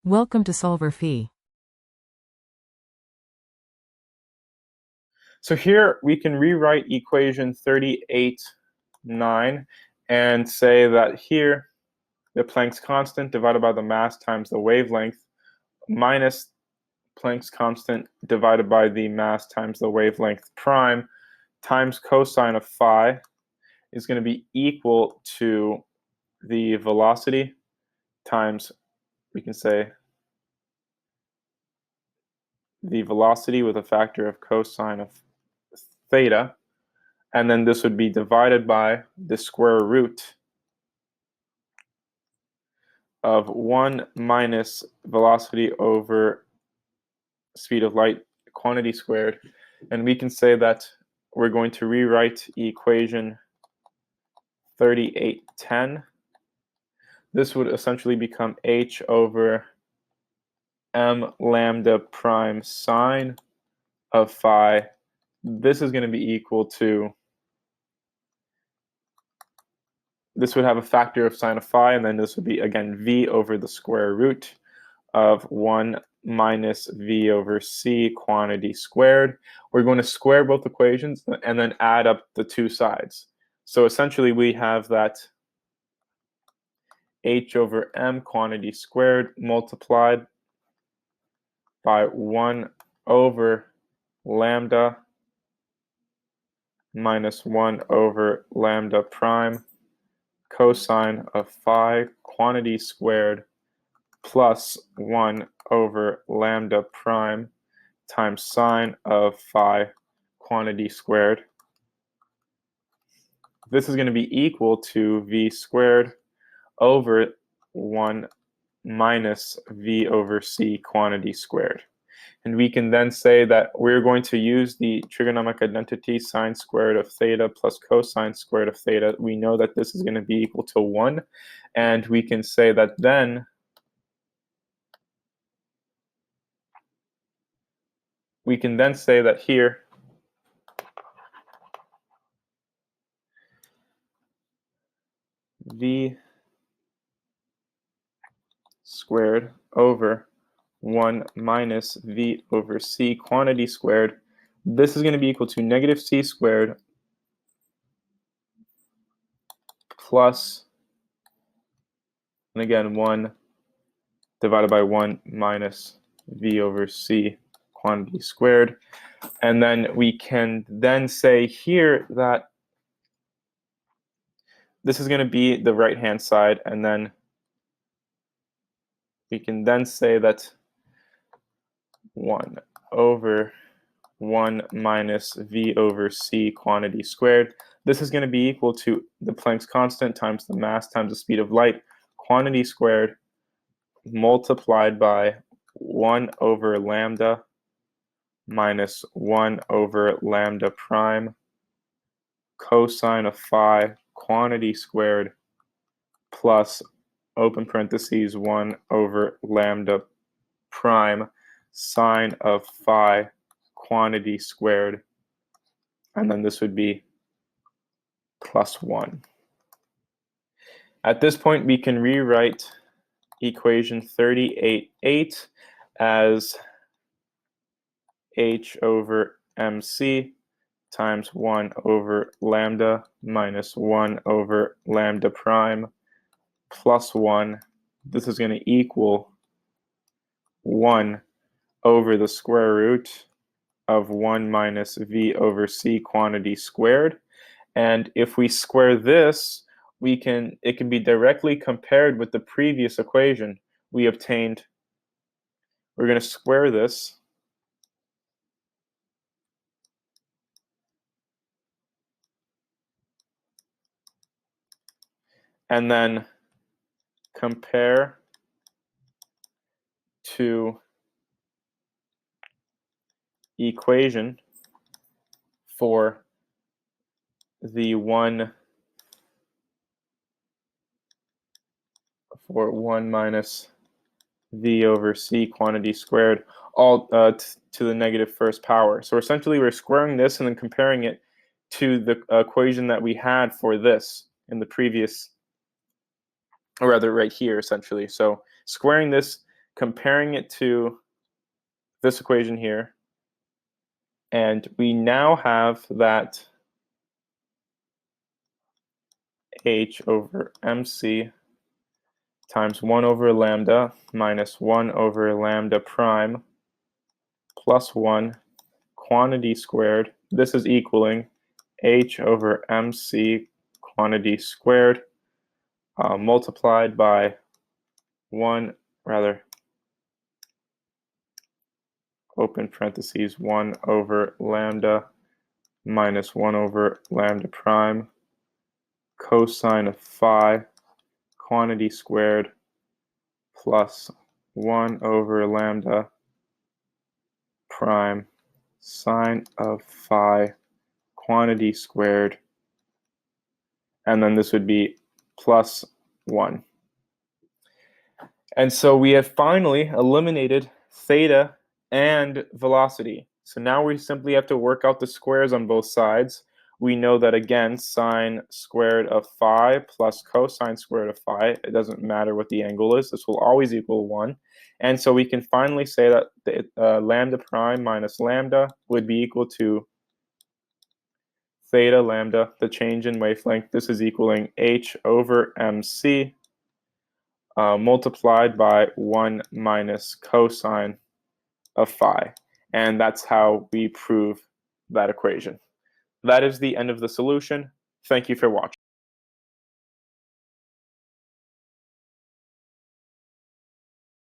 Welcome to solverfy. So here we can rewrite equation 38(9) and say that here the Planck's constant divided by the mass times the wavelength minus Planck's constant divided by the mass times the wavelength prime times cosine of phi is going to be equal to the velocity times, we can say, the velocity with a factor of cosine of theta, and then this would be divided by the square root of 1 minus velocity over speed of light quantity squared. And we can say that we're going to rewrite equation 3810. This would essentially become h over m lambda prime sine of phi. This is going to be equal to, this would have a factor of sine of phi, and then this would be, again, v over the square root of 1 minus v over c quantity squared. We're going to square both equations and then add up the two sides. So essentially we have that h over m quantity squared multiplied by 1 over lambda minus 1 over lambda prime cosine of phi quantity squared plus 1 over lambda prime times sine of phi quantity squared. This is going to be equal to v squared over 1 minus v over c quantity squared. And we can then say that we're going to use the trigonomic identity sine squared of theta plus cosine squared of theta. We know that this is going to be equal to 1. And we can say that then here v squared over 1 minus v over c quantity squared, this is going to be equal to negative c squared plus, and again, 1 divided by 1 minus v over c quantity squared. And then we can then say here that this is going to be the right-hand side, and then we can then say that 1 over 1 minus v over c quantity squared. This is going to be equal to the Planck's constant times the mass times the speed of light quantity squared multiplied by 1 over lambda minus 1 over lambda prime cosine of phi quantity squared plus, open parentheses, 1 over lambda prime sine of phi quantity squared, and then this would be plus 1. At this point, we can rewrite equation 38(8) as h over mc times 1 over lambda minus 1 over lambda prime plus 1. This is going to equal 1 over the square root of 1 minus v over c quantity squared. And if we square this, it can be directly compared with the previous equation we obtained. We're going to square this. And then compare to equation for the 1 minus v over c quantity squared, all to the negative first power. So essentially we're squaring this and then comparing it to the equation that we had for this in the previous, or rather right here, essentially. So squaring this, comparing it to this equation here, and we now have that h over mc times 1 over lambda minus 1 over lambda prime plus 1 quantity squared. This is equaling h over mc quantity squared multiplied by 1, rather, open parentheses, 1 over lambda minus 1 over lambda prime cosine of phi quantity squared plus 1 over lambda prime sine of phi quantity squared, and then this would be plus 1. And so we have finally eliminated theta and velocity. So now we simply have to work out the squares on both sides. We know that, again, sine squared of phi plus cosine squared of phi, it doesn't matter what the angle is, this will always equal 1. And so we can finally say that the lambda prime minus lambda would be equal to theta lambda, the change in wavelength. This is equaling h over mc multiplied by 1 minus cosine of phi. And that's how we prove that equation. That is the end of the solution. Thank you for watching.